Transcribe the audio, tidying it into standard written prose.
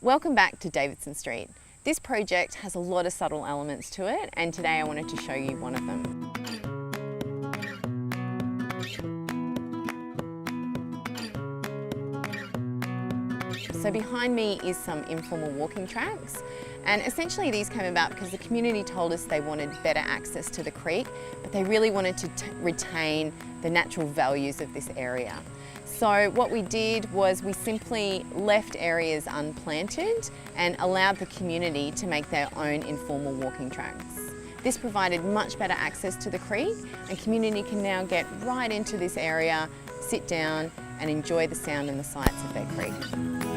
Welcome back to Davidson Street. This project has a lot of subtle elements to it, and today I wanted to show you one of them. So behind me is some informal walking tracks, and essentially these came about because the community told us they wanted better access to the creek, but they really wanted to retain the natural values of this area. So what we did was we simply left areas unplanted and allowed the community to make their own informal walking tracks. This provided much better access to the creek, and community can now get right into this area, sit down and enjoy the sound and the sights of their creek.